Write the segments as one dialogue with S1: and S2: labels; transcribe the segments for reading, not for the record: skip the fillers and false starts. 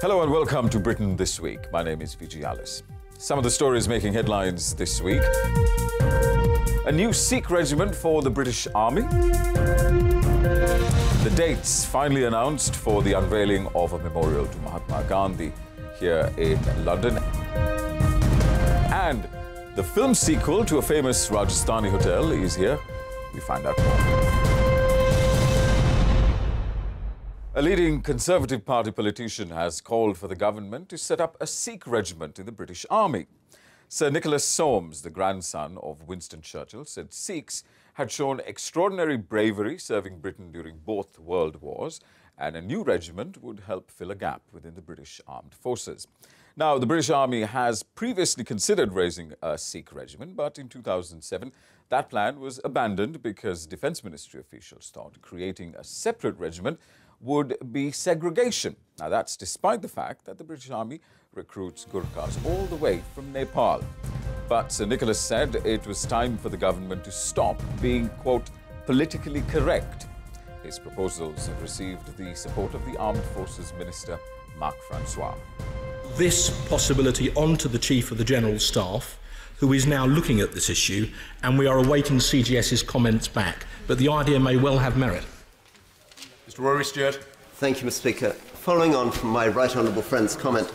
S1: Hello and welcome to Britain This Week. My name is Vijay Alice. Some of the stories making headlines this week. A new Sikh regiment for the British Army. The dates finally announced for the unveiling of a memorial to Mahatma Gandhi here in London. And the film sequel to a famous Rajasthani hotel is here. We find out more. A leading Conservative Party politician has called for the government to set up a Sikh regiment in the British Army. Sir Nicholas Soames, the grandson of Winston Churchill, said Sikhs had shown extraordinary bravery serving Britain during both world wars, and a new regiment would help fill a gap within the British Armed Forces. Now, the British Army has previously considered raising a Sikh regiment, but in 2007, that plan was abandoned because Defence Ministry officials thought creating a separate regiment would be segregation. Now, that's despite the fact that the British Army recruits Gurkhas all the way from Nepal. But Sir Nicholas said it was time for the government to stop being, quote, politically correct. His proposals have received the support of the Armed Forces Minister, Marc Francois.
S2: This possibility onto the Chief of the General Staff, who is now looking at this issue, and we are awaiting CGS's comments back. But the idea may well have merit.
S1: Mr. Rory Stewart.
S3: Thank you, Mr. Speaker. Following on from my right honourable friend's comment,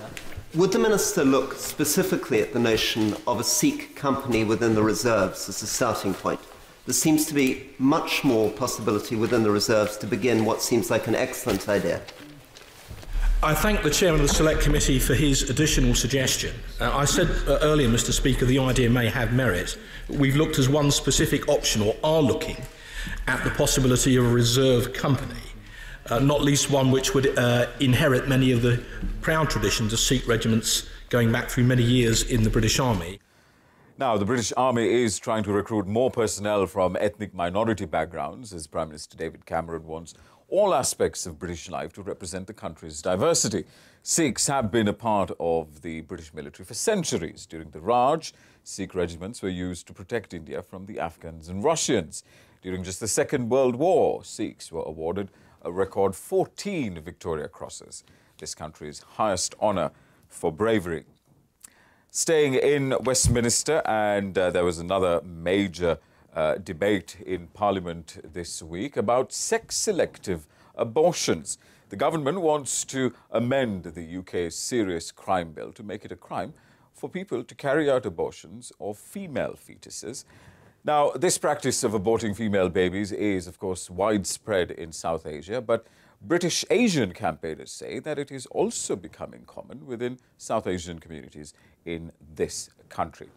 S3: would the Minister look specifically at the notion of a Sikh company within the reserves as a starting point? There seems to be much more possibility within the reserves to begin what seems like an excellent idea.
S2: I thank the Chairman of the Select Committee for his additional suggestion. I said earlier, Mr. Speaker, the idea may have merit. We've looked as one specific option, or are looking, at the possibility of a reserve company. Not least one which would inherit many of the proud traditions of Sikh regiments going back through many years in the British Army.
S1: Now, the British Army is trying to recruit more personnel from ethnic minority backgrounds, as Prime Minister David Cameron wants all aspects of British life to represent the country's diversity. Sikhs have been a part of the British military for centuries. During the Raj, Sikh regiments were used to protect India from the Afghans and Russians. During just the Second World War, Sikhs were awarded a record 14 Victoria Crosses, this country's highest honour for bravery. Staying in Westminster, and there was another major debate in Parliament this week about sex-selective abortions. The government wants to amend the UK's Serious Crime Bill to make it a crime for people to carry out abortions of female fetuses. Now, this practice of aborting female babies is, of course, widespread in South Asia, but British Asian campaigners say that it is also becoming common within South Asian communities in this country.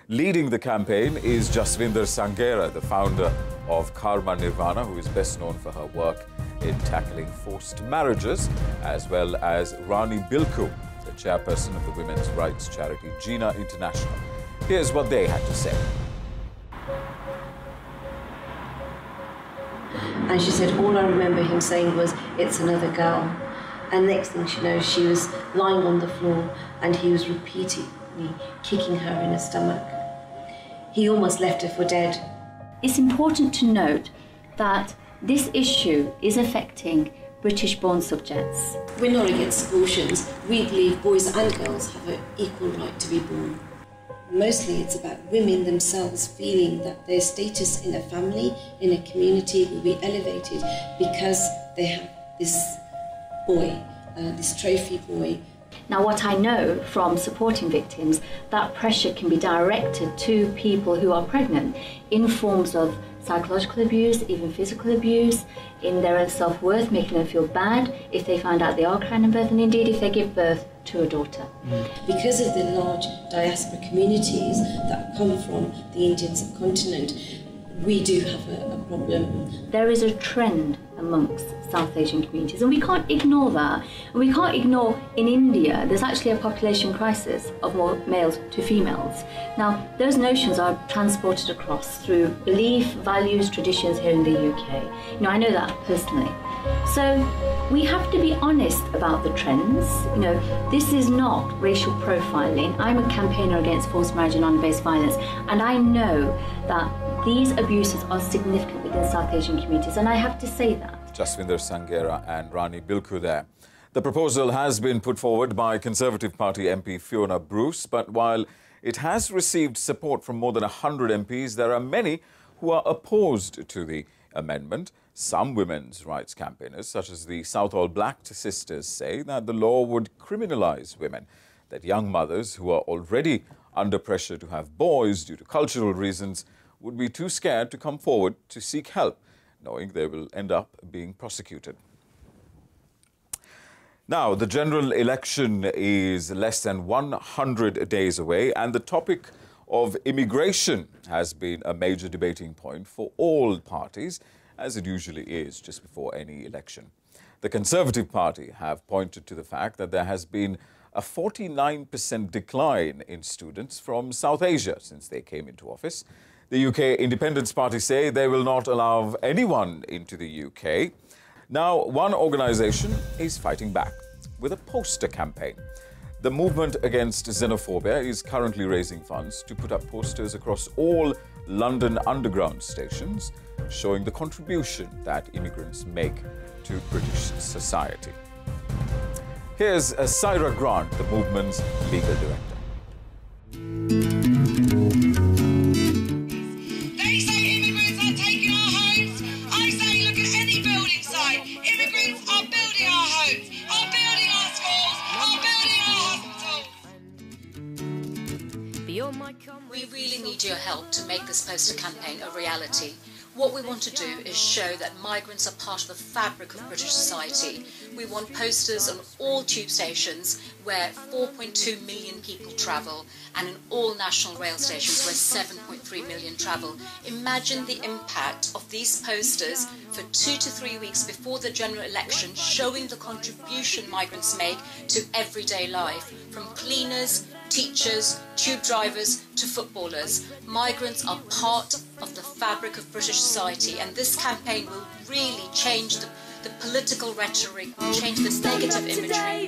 S1: Leading the campaign is Jaswinder Sanghera, the founder of Karma Nirvana, who is best known for her work in tackling forced marriages, as well as Rani Bilku, the chairperson of the women's rights charity Jina International. Here's what they had to say.
S4: And she said, all I remember him saying was, it's another girl. And next thing she knows, she was lying on the floor and he was repeatedly kicking her in the stomach. He almost left her for dead.
S5: It's important to note that this issue is affecting British-born subjects.
S4: We're not against abortions. We believe boys and girls have an equal right to be born. Mostly it's about women themselves feeling that their status in a family, in a community will be elevated because they have this boy, this trophy boy.
S5: Now, what I know from supporting victims, that pressure can be directed to people who are pregnant in forms of psychological abuse, even physical abuse, in their own self-worth, making them feel bad if they find out they are carrying birth, and indeed if they give birth to a daughter.
S4: Because of the large diaspora communities that come from the Indian subcontinent, we do have a problem.
S5: There is a trend amongst South Asian communities, and we can't ignore that. And we can't ignore in India, there's actually a population crisis of more males to females. Now, those notions are transported across through belief, values, traditions here in the UK. You know, I know that personally. So we have to be honest about the trends. You know, this is not racial profiling. I'm a campaigner against forced marriage and honor-based violence, and I know that these abuses are significant within South Asian communities, and I have to say that.
S1: Jaswinder Sanghera and Rani Bilku there. The proposal has been put forward by Conservative Party MP Fiona Bruce, but while it has received support from more than 100 MPs, there are many who are opposed to the amendment. Some women's rights campaigners, such as the Southall Black Sisters, say that the law would criminalise women, that young mothers who are already under pressure to have boys due to cultural reasons would be too scared to come forward to seek help, knowing they will end up being prosecuted. Now, the general election is less than 100 days away, and the topic of immigration has been a major debating point for all parties, as it usually is just before any election. The Conservative Party have pointed to the fact that there has been a 49% decline in students from South Asia since they came into office. The UK Independence Party say they will not allow anyone into the UK. Now, one organisation is fighting back with a poster campaign. The movement against xenophobia is currently raising funds to put up posters across all London Underground stations, showing the contribution that immigrants make to British society. Here's Syra Grant, the movement's legal director.
S6: They say immigrants are taking our homes. I say look at any building site. Immigrants are building our homes, are building our schools, are building our hospitals.
S7: We really need your help to make this poster campaign a reality. What we want to do is show that migrants are part of the fabric of British society. We want posters on all tube stations where 4.2 million people travel and in all national rail stations where 7.3 million travel. Imagine the impact of these posters for 2 to 3 weeks before the general election, showing the contribution migrants make to everyday life, from cleaners, teachers, tube drivers to footballers. Migrants are part of the fabric of British society, and this campaign will really change the political rhetoric, change this negative imagery.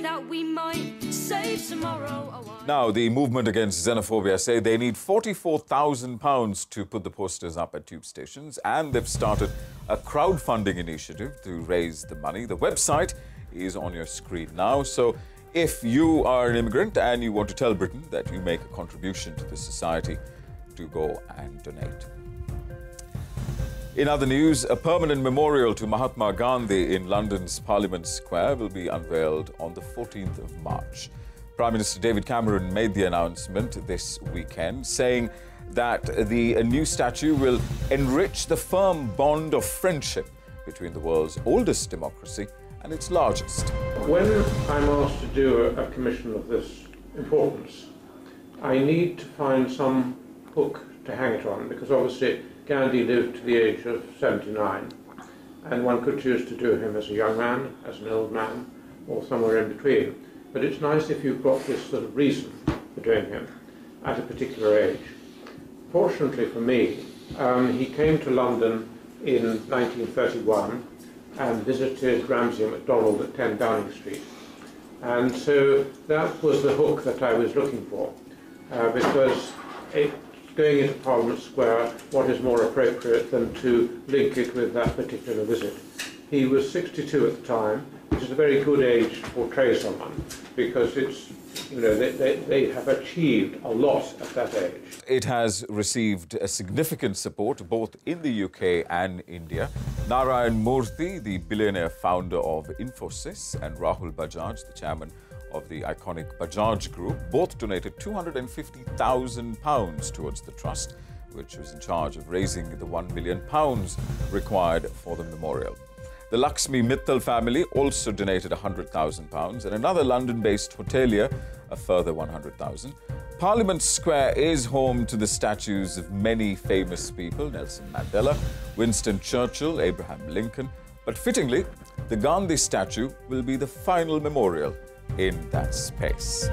S1: Now, the movement against xenophobia say they need £44,000 to put the posters up at tube stations, and they've started a crowdfunding initiative to raise the money. The website is on your screen now, so if you are an immigrant and you want to tell Britain that you make a contribution to the society, do go and donate. In other news, a permanent memorial to Mahatma Gandhi in London's Parliament Square will be unveiled on the 14th of March. Prime Minister David Cameron made the announcement this weekend, saying that the new statue will enrich the firm bond of friendship between the world's oldest democracy and its largest.
S8: When I'm asked to do a commission of this importance, I need to find some hook to hang it on, because obviously Gandhi lived to the age of 79, and one could choose to do him as a young man, as an old man, or somewhere in between. But it's nice if you've got this sort of reason for doing him at a particular age. Fortunately for me, he came to London in 1931 and visited Ramsay and MacDonald at 10 Downing Street. And so that was the hook that I was looking for, because going into Parliament Square, what is more appropriate than to link it with that particular visit? He was 62 at the time, which is a very good age to portray someone, because it's, you know, they have achieved a lot at that age.
S1: It has received a significant support both in the UK and India. Narayan Murthy, the billionaire founder of Infosys, and Rahul Bajaj, the chairman of the iconic Bajaj Group, both donated £250,000 towards the trust, which was in charge of raising the £1 million required for the memorial. The Lakshmi Mittal family also donated £100,000, and another London-based hotelier a further £100,000. Parliament Square is home to the statues of many famous people: Nelson Mandela, Winston Churchill, Abraham Lincoln. But fittingly, the Gandhi statue will be the final memorial in that space.